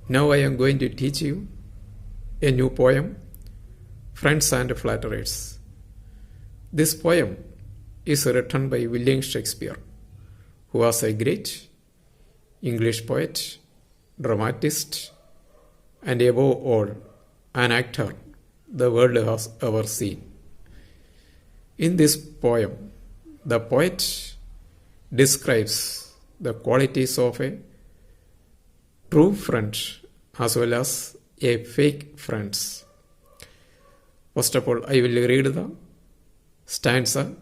Now I am going to teach you a new poem, Friends and Flatterers. This poem is written by William Shakespeare, who was a great English poet, dramatist, and above all, an actor the world has ever seen. In this poem, the poet describes the qualities of a true friend as well as a fake friend. First of all, I will read the stanza,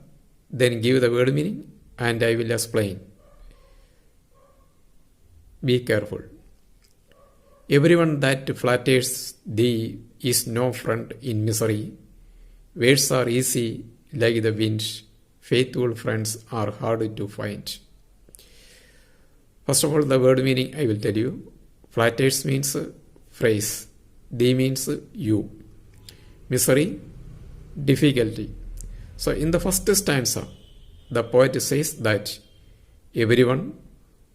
then give the word meaning, and I will explain. Be careful. Everyone that flatters thee is no friend in misery. Words are easy like the wind. Faithful friends are hard to find. First of all, the word meaning I will tell you. Flatters means phrase. Thee means you. Misery, difficulty. So in the first stanza, the poet says that everyone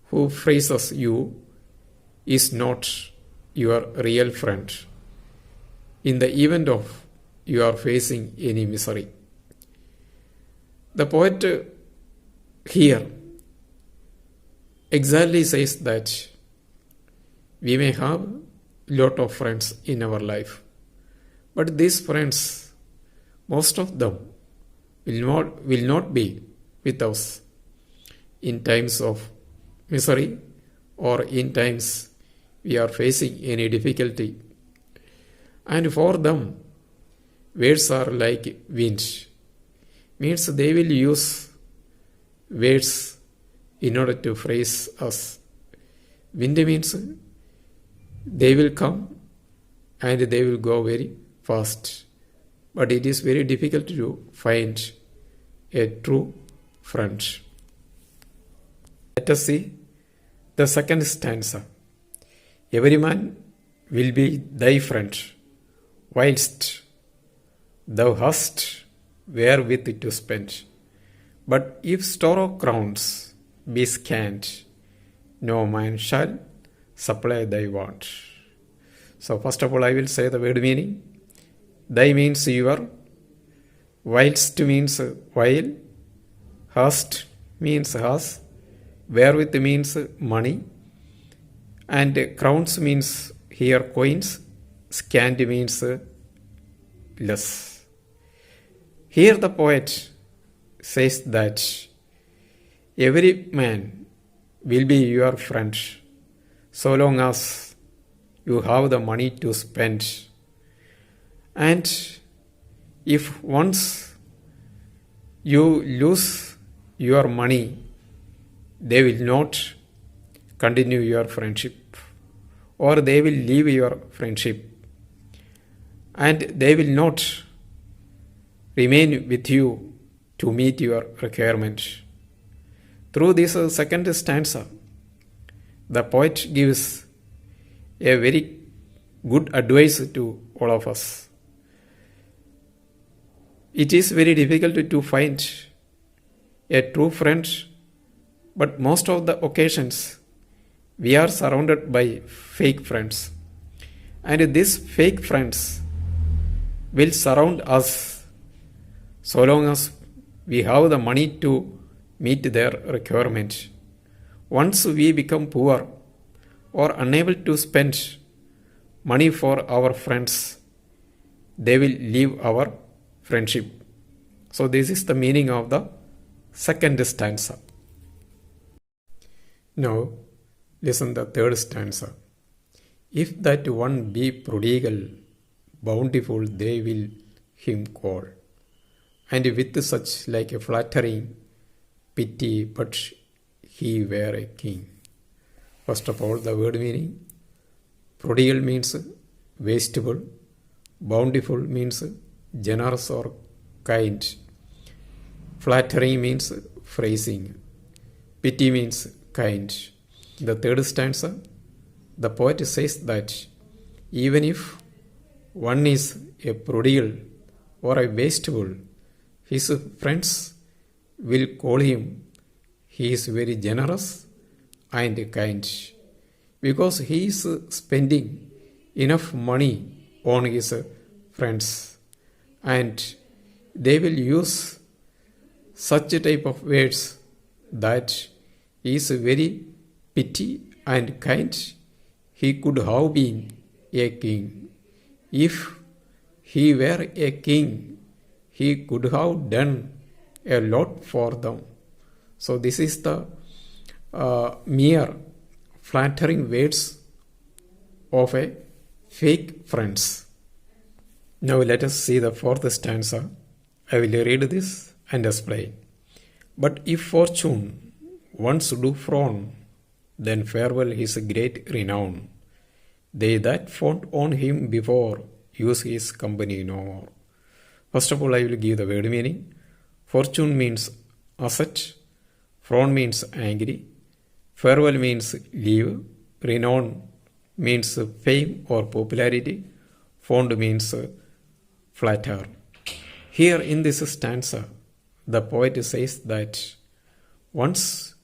who phrases you is not your real friend in the event of you are facing any misery. The poet here exactly says that we may have lot of friends in our life, but these friends, most of them will not be with us in times of misery or in times we are facing any difficulty. And for them, words are like wind. Means they will use words in order to phrase us. Wind means they will come and they will go very fast. But it is very difficult to find a true friend. Let us see the second stanza. Every man will be thy friend, whilst thou hast wherewith to spend. But if store of crowns be scant, no man shall supply thy want. So first of all, I will say the word meaning. Thy means your, whilst means while, hast means has, wherewith means money, and crowns means here coins, scant means less. Here the poet says that every man will be your friend so long as you have the money to spend. And if once you lose your money, they will not continue your friendship, or they will leave your friendship, and they will not remain with you to meet your requirement. Through this second stanza, the poet gives a very good advice to all of us. It is very difficult to find a true friend, but most of the occasions we are surrounded by fake friends. And these fake friends will surround us so long as we have the money to meet their requirement. Once we become poor or unable to spend money for our friends, they will leave our friendship. So this is the meaning of the second stanza. Now listen the third stanza. If that one be prodigal, bountiful they will him call, and with such like a flattering pity, but he were a king. First of all, the word meaning. Prodigal means wasteful. Bountiful means generous or kind. Flattering means phrasing. Pity means kind. The third stanza, the poet says that even if one is a prodigal or a wasteful, his friends will call him he is very generous and kind. because he is spending enough money on his friends, and they will use such a type of words that he is very pity and kind. He could have been a king. If he were a king, he could have done a lot for them. So this is the mere flattering words of a fake friends. Now let us see the fourth stanza. I will read this and explain. But if fortune once do frown, then farewell his great renown. They that fought on him before use his company no more. First of all, I will give the word meaning. Fortune means asset. Frown means angry. Farewell means leave. Renown means fame or popularity. Fond means flatter. Here in this stanza, the poet says that once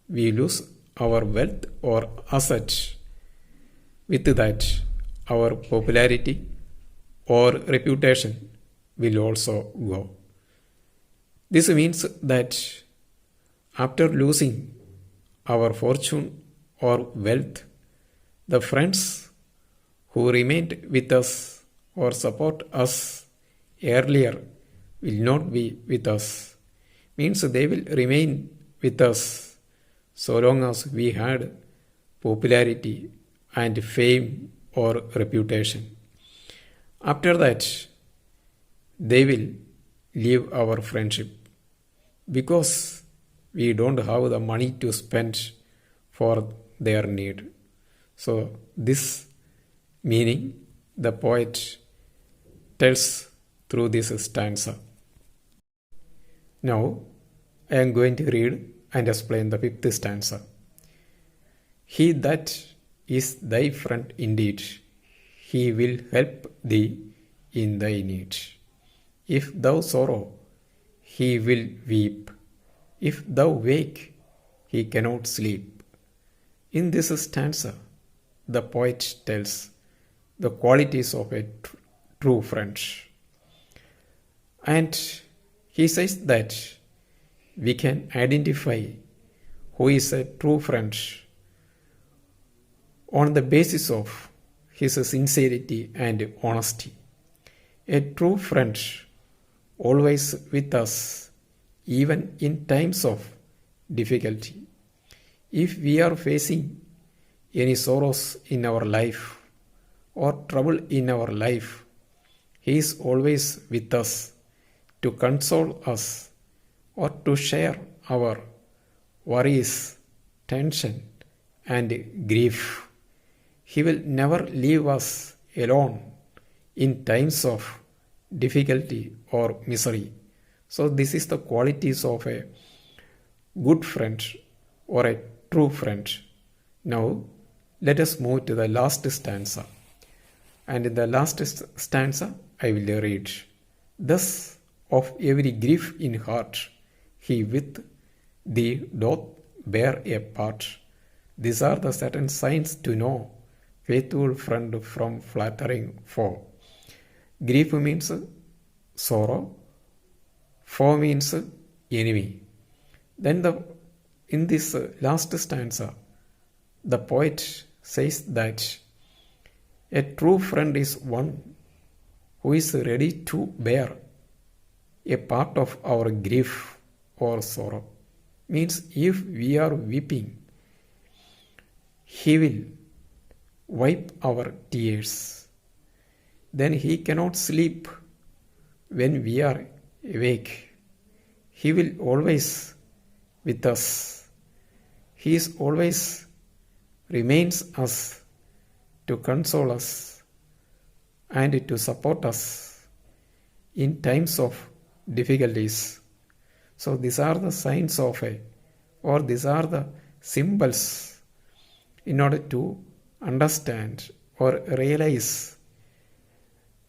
we lose our wealth or asset, with that our popularity or reputation will also go. This means that after losing our fortune or wealth, the friends who remained with us or support us earlier will not be with us. Means they will remain with us so long as we had popularity and fame or reputation. After that, they will leave our friendship because we don't have the money to spend for their need. So this meaning the poet tells through this stanza. Now I am going to read and explain the fifth stanza. He that is thy friend indeed, he will help thee in thy need. If thou sorrow, he will weep. If thou wake, he cannot sleep. In this stanza, the poet tells the qualities of a true friend. And he says that we can identify who is a true friend on the basis of his sincerity and honesty. A true friend always with us even in times of difficulty. If we are facing any sorrows in our life or trouble in our life, he is always with us to console us or to share our worries, tension and grief. He will never leave us alone in times of difficulty or misery. So this is the qualities of a good friend or a true friend. Now let us move to the last stanza. And in the last stanza I will read. Thus of every grief in heart, he with thee doth bear a part. These are the certain signs to know faithful friend from flattering foe. Grief means sorrow. Foe means enemy. Then in this last stanza, the poet says that a true friend is one who is ready to bear a part of our grief or sorrow. Means if we are weeping, he will wipe our tears. Then he cannot sleep when we are awake. He will always with us. He is always remains us to console us and to support us in times of difficulties. So these are the signs of these are the symbols in order to understand or realize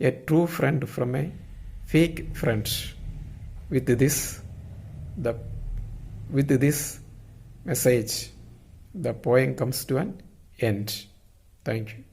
a true friend from a fake friend. With this message, the poem comes to an end. Thank you.